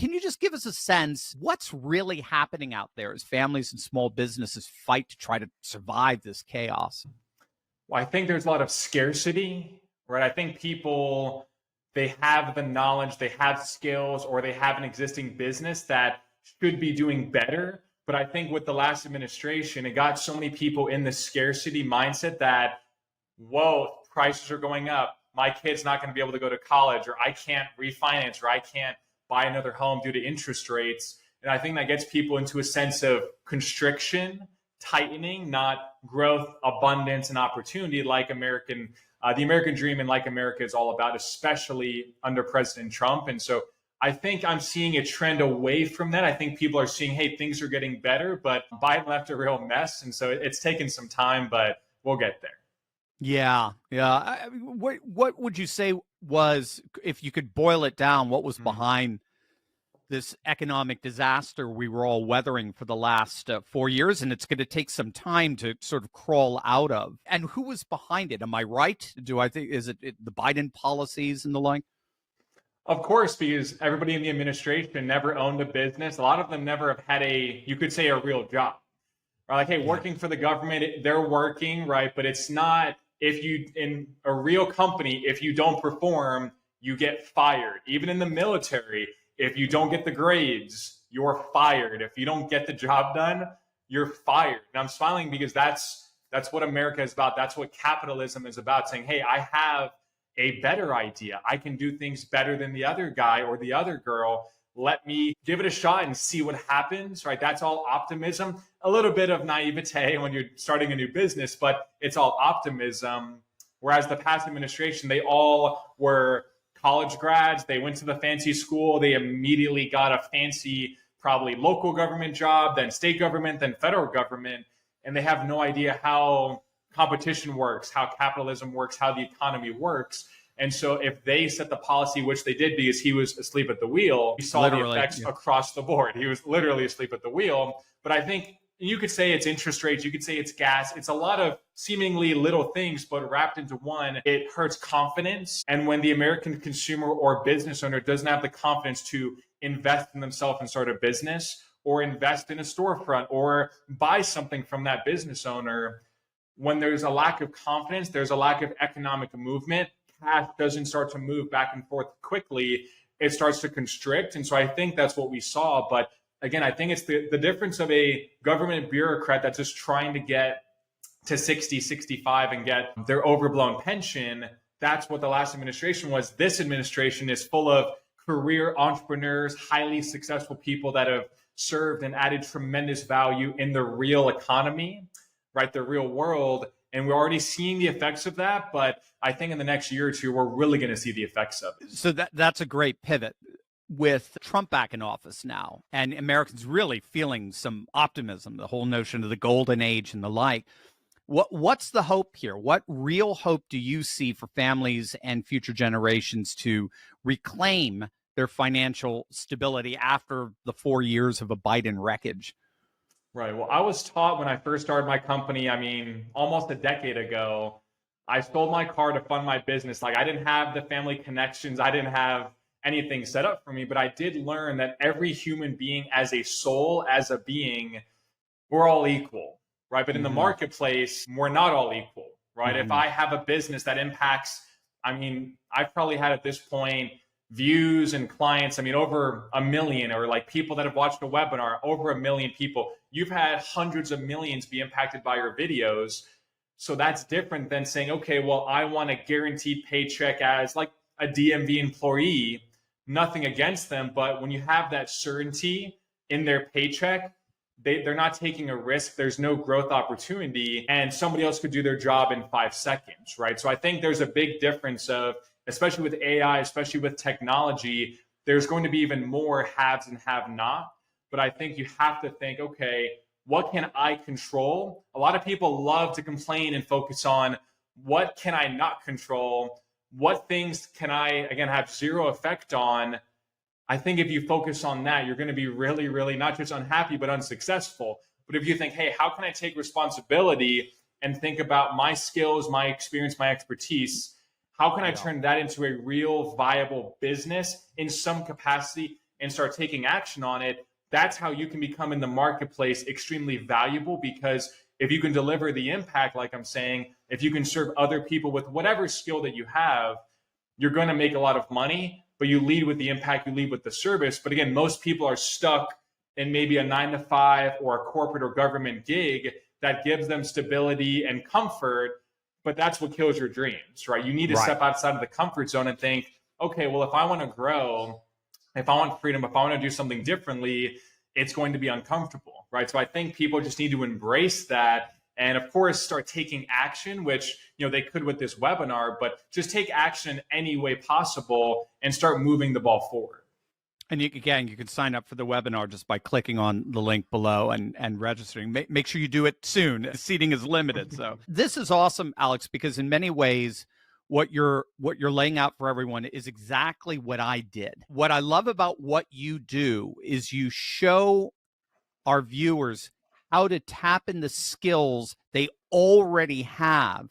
Can you just give us a sense what's really happening out there as families and small businesses fight to try to survive this chaos? Well, I think there's a lot of scarcity, right? I think people, they have the knowledge, they have skills, or they have an existing business that should be doing better. But I think with the last administration, it got so many people in the scarcity mindset that, whoa, prices are going up. My kid's not going to be able to go to college, or I can't refinance, or I can't buy another home due to interest rates. And I think that gets people into a sense of constriction, tightening, not growth, abundance, and opportunity like the American dream and like America is all about, especially under President Trump. And so I think I'm seeing a trend away from that. I think people are seeing, hey, things are getting better, but Biden left a real mess. And so it's taken some time, but we'll get there. Yeah. What would you say was, if you could boil it down, what was behind this economic disaster we were all weathering for the last 4 years, and it's going to take some time to sort of crawl out of? And who was behind it? Am I right? Is it the Biden policies and the like? Of course, because everybody in the administration never owned a business. A lot of them never have had you could say, a real job. Right? Like, hey, working for the government, they're working, right? But it's not, in a real company, if you don't perform, you get fired. Even in the military, if you don't get the grades, you're fired. If you don't get the job done, you're fired. And I'm smiling because that's what America is about. That's what capitalism is about, saying, hey, I have a better idea. I can do things better than the other guy or the other girl. Let me give it a shot and see what happens, right? That's all optimism. A little bit of naivete when you're starting a new business, but it's all optimism. Whereas the past administration, they all were college grads. They went to the fancy school. They immediately got a fancy, probably local government job, then state government, then federal government. And they have no idea how competition works, how capitalism works, how the economy works. And so if they set the policy, which they did because he was asleep at the wheel, we saw the effects across the board. He was literally asleep at the wheel. But I think you could say it's interest rates, you could say it's gas. It's a lot of seemingly little things, but wrapped into one, it hurts confidence. And when the American consumer or business owner doesn't have the confidence to invest in themselves and start a business, or invest in a storefront, or buy something from that business owner, when there's a lack of confidence, there's a lack of economic movement. Cash doesn't start to move back and forth quickly. It starts to constrict. And so I think that's what we saw. But again, I think it's the difference of a government bureaucrat that's just trying to get to 60, 65 and get their overblown pension. That's what the last administration was. This administration is full of career entrepreneurs, highly successful people that have served and added tremendous value in the real economy, right? The real world. And we're already seeing the effects of that. But I think in the next year or two, we're really going to see the effects of it. So that's a great pivot. With Trump back in office now, and Americans really feeling some optimism, the whole notion of the golden age and the like, what's the hope here? What real hope do you see for families and future generations to reclaim their financial stability after the 4 years of a Biden wreckage? Right. Well, I was taught when I first started my company, almost a decade ago, I sold my car to fund my business. Like, I didn't have the family connections. I didn't have anything set up for me, but I did learn that every human being as a soul, as a being, we're all equal, right? But in the marketplace, we're not all equal, right? If I have a business that impacts, I've probably had at this point views and clients, over 1 million, or like people that have watched a webinar, over 1 million people. You've had hundreds of millions be impacted by your videos. So that's different than saying, okay, well, I want a guaranteed paycheck as like a DMV employee. Nothing against them, but when you have that certainty in their paycheck, they're not taking a risk. There's no growth opportunity, and somebody else could do their job in 5 seconds, right? So I think there's a big difference of, especially with AI, especially with technology, there's going to be even more haves and have not. But I think you have to think, okay, what can I control? A lot of people love to complain and focus on what can I not control? What things can I, again, have zero effect on? I think if you focus on that, you're going to be really, really not just unhappy, but unsuccessful. But if you think, hey, how can I take responsibility and think about my skills, my experience, my expertise? How can I turn that into a real viable business in some capacity and start taking action on it, that's how you can become in the marketplace extremely valuable. Because if you can deliver the impact, like I'm saying, if you can serve other people with whatever skill that you have, you're going to make a lot of money. But you lead with the impact, you lead with the service. But again, most people are stuck in maybe a 9-to-5 or a corporate or government gig that gives them stability and comfort, but that's what kills your dreams, right? You need to step outside of the comfort zone and think, okay, well, if I want to grow, if I want freedom, if I want to do something differently, it's going to be uncomfortable, right? So I think people just need to embrace that and, of course, start taking action, which, they could with this webinar, but just take action any way possible and start moving the ball forward. And you can sign up for the webinar just by clicking on the link below and registering. Make sure you do it soon. Seating is limited. So this is awesome, Alex, because in many ways, what you're laying out for everyone is exactly what I did. What I love about what you do is you show our viewers how to tap in the skills they already have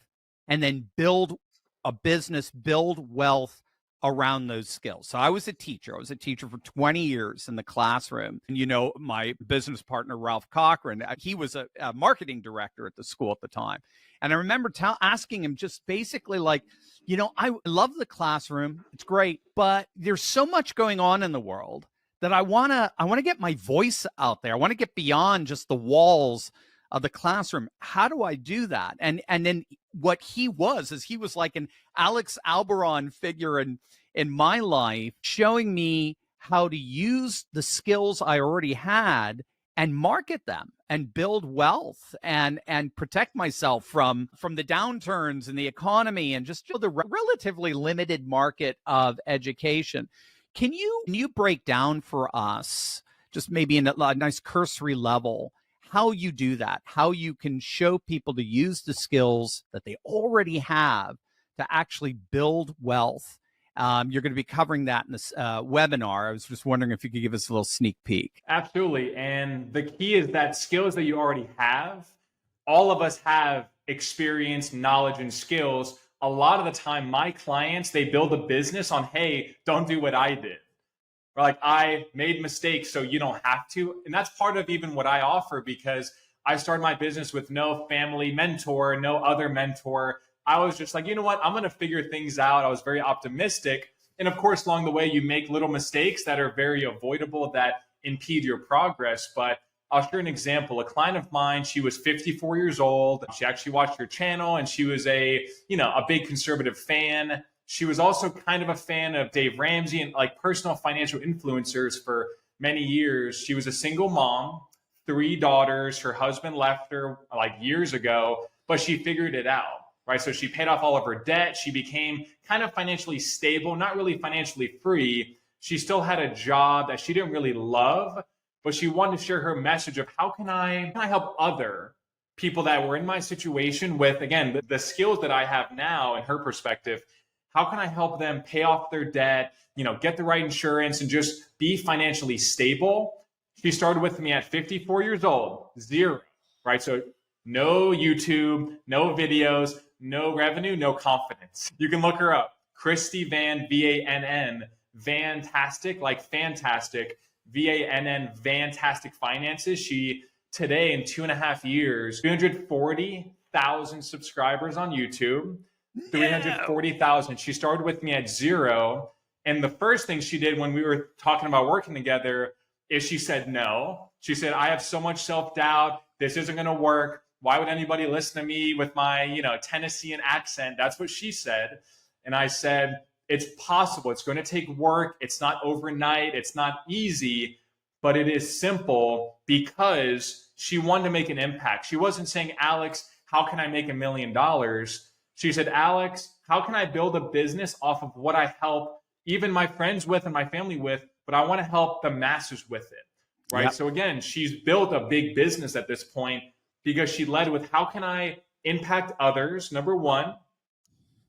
and then build a business, build wealth around those skills. So I was a teacher. I was a teacher for 20 years in the classroom. And, my business partner, Ralph Cochran, he was a marketing director at the school at the time. And I remember asking him just basically like, I love the classroom. It's great, but there's so much going on in the world that I want to get my voice out there. I want to get beyond just the walls of the classroom. How do I do that? And then what he was like an Alex Alberon figure in my life, showing me how to use the skills I already had and market them and build wealth and protect myself from the downturns in the economy and just the relatively limited market of education. Can you break down for us, just maybe in a nice cursory level, how you do that, how you can show people to use the skills that they already have to actually build wealth? You're going to be covering that in this webinar. I was just wondering if you could give us a little sneak peek. Absolutely. And the key is that skills that you already have, all of us have experience, knowledge, and skills. A lot of the time, my clients, they build a business on, hey, don't do what I did. Or like, I made mistakes, so you don't have to. And that's part of even what I offer, because I started my business with no family mentor, no other mentor. I was just like, you know what? I'm going to figure things out. I was very optimistic. And of course, along the way, you make little mistakes that are very avoidable that impede your progress. But I'll share an example. A client of mine, she was 54 years old. She actually watched your channel, and she was a big conservative fan. She was also kind of a fan of Dave Ramsey and like personal financial influencers for many years. She was a single mom, 3 daughters. Her husband left her like years ago, but she figured it out, right? So she paid off all of her debt. She became kind of financially stable, not really financially free. She still had a job that she didn't really love, but she wanted to share her message of how can I help other people that were in my situation with, again, the skills that I have now in her perspective. How can I help them pay off their debt, get the right insurance and just be financially stable? She started with me at 54 years old, 0, right? So no YouTube, no videos, no revenue, no confidence. You can look her up. Christy Van, VANN, Vantastic, like fantastic, VANN, Vantastic Finances. She today in 2.5 years, 340,000 subscribers on YouTube. 340,000. She started with me at 0. And the first thing she did when we were talking about working together is she said no. She said, I have so much self-doubt. This isn't going to work. Why would anybody listen to me with my, Tennessean accent? That's what she said. And I said, it's possible. It's going to take work. It's not overnight. It's not easy, but it is simple, because she wanted to make an impact. She wasn't saying, Alex, how can I make $1 million? She said, Alex, how can I build a business off of what I help even my friends with and my family with, but I want to help the masses with it, right? Yep. So again, she's built a big business at this point because she led with how can I impact others, number one,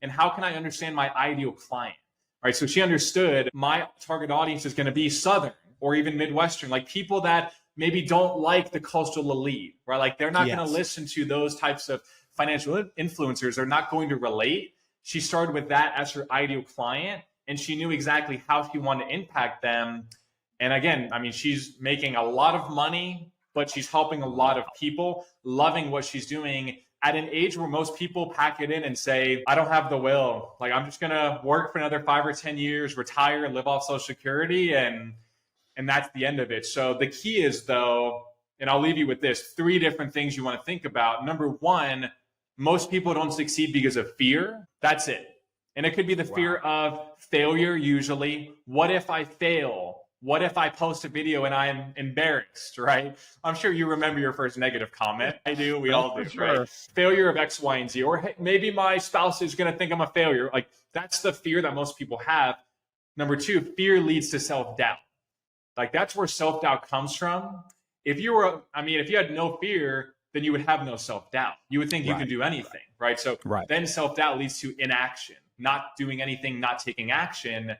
and how can I understand my ideal client, right? So she understood my target audience is going to be Southern or even Midwestern, like people that maybe don't like the coastal elite, right? Like they're not going to listen to those types of financial influencers. Are not going to relate. She started with that as her ideal client, and she knew exactly how she wanted to impact them. And again, I mean, she's making a lot of money, but she's helping a lot of people, loving what she's doing at an age where most people pack it in and say, I don't have the will. Like, I'm just going to work for another 5 or 10 years, retire and live off Social Security. And that's the end of it. So the key is, though, and I'll leave you with this, 3 different things you want to think about. Number one, most people don't succeed because of fear. That's it. And it could be the fear of failure, usually. What if I fail? What if I post a video and I'm embarrassed, right? I'm sure you remember your first negative comment. I do. We all do, sure. right? Failure of X, Y, and Z. Or hey, maybe my spouse is going to think I'm a failure. Like, that's the fear that most people have. Number 2, fear leads to self-doubt. Like, that's where self-doubt comes from. If you had no fear, then you would have no self-doubt. You would think you can do anything, right? So then self-doubt leads to inaction, not doing anything, not taking action.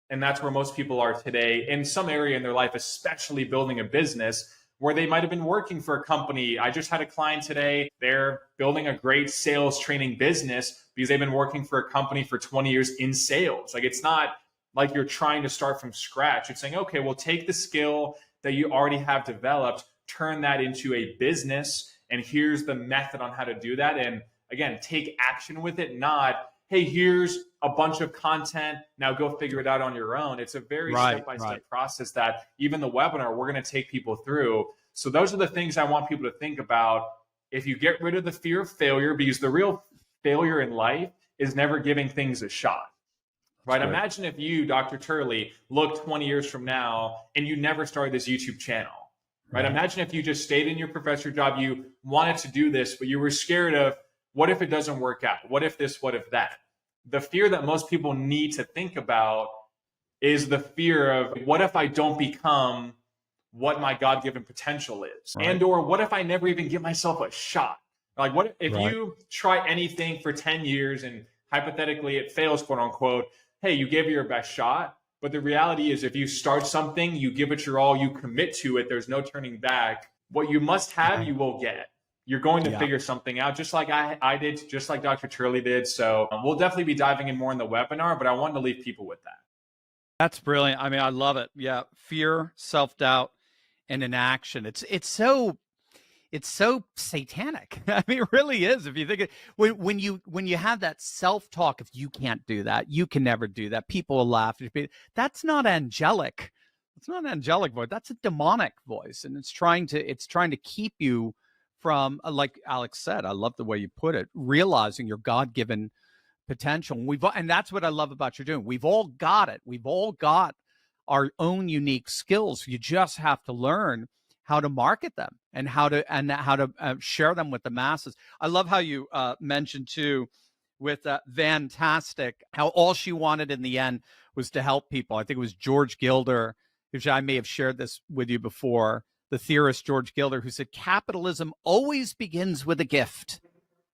And that's where most people are today in some area in their life, especially building a business where they might have been working for a company. I just had a client today. They're building a great sales training business because they've been working for a company for 20 years in sales. Like, it's not like you're trying to start from scratch. It's saying, okay, well, take the skill that you already have developed, turn that into a business, and here's the method on how to do that. And again, take action with it, not, hey, here's a bunch of content, now go figure it out on your own. It's a very step-by-step process that even the webinar, we're going to take people through. So those are the things I want people to think about. If you get rid of the fear of failure, because the real failure in life is never giving things a shot. Right? Imagine if you, Dr. Turley, look 20 years from now and you never started this YouTube channel. Right? Imagine if you just stayed in your professor job, you wanted to do this, but you were scared of, what if it doesn't work out? What if this, what if that? The fear that most people need to think about is the fear of, what if I don't become what my God-given potential is? And or what if I never even give myself a shot? Like, what if you try anything for 10 years and hypothetically it fails, quote unquote, hey, you gave it your best shot. But the reality is, if you start something, you give it your all, you commit to it, there's no turning back. What you must have, you will get. You're going to figure something out, just like I did, just like Dr. Turley did. So we'll definitely be diving in more in the webinar, but I wanted to leave people with that. That's brilliant. I mean, I love it. Yeah. Fear, self-doubt, and inaction. It's so satanic. I mean, it really is. If you think it, when you have that self-talk, if you can't do that, you can never do that, people will laugh. That's not angelic. It's not an angelic voice. That's a demonic voice. And it's trying to keep you from, like Alex said, I love the way you put it, realizing your God-given potential. And that's what I love about you're doing. We've all got it. We've all got our own unique skills. You just have to learn how to market them and how to share them with the masses. I love how you mentioned too, with Fantastic, how all she wanted in the end was to help people. I think it was George Gilder, which I may have shared this with you before, the theorist George Gilder, who said capitalism always begins with a gift.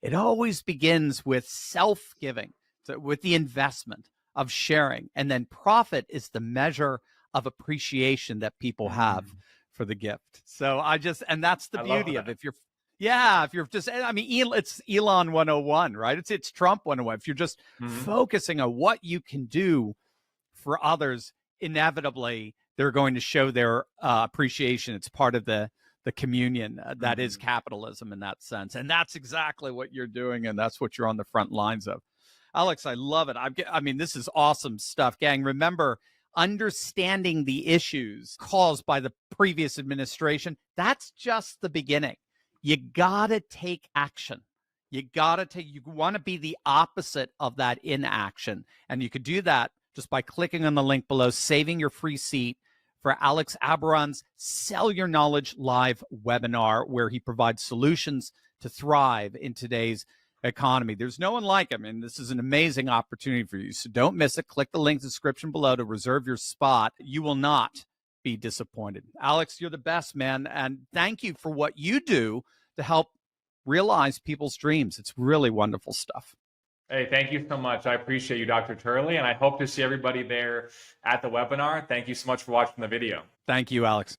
It always begins with self-giving, so with the investment of sharing, and then profit is the measure of appreciation that people have for the gift. So and that's the beauty of it. If you're just, I mean, it's Elon 101, right? It's Trump 101. If you're just focusing on what you can do for others, inevitably they're going to show their appreciation. It's part of the communion that is capitalism in that sense. And that's exactly what you're doing. And that's what you're on the front lines of. Alex, I love it. I mean, this is awesome stuff. Gang, remember, understanding the issues caused by the previous administration, that's just the beginning. You got to take action. You want to be the opposite of that inaction. And you could do that just by clicking on the link below, saving your free seat for Alex Aberon's Sell Your Knowledge live webinar, where he provides solutions to thrive in today's economy. There's no one like him, and this is an amazing opportunity for you. So don't miss it. Click the link in the description below to reserve your spot. You will not be disappointed. Alex, you're the best, man, and thank you for what you do to help realize people's dreams. It's really wonderful stuff. Hey, thank you so much. I appreciate you, Dr. Turley, and I hope to see everybody there at the webinar. Thank you so much for watching the video. Thank you, Alex.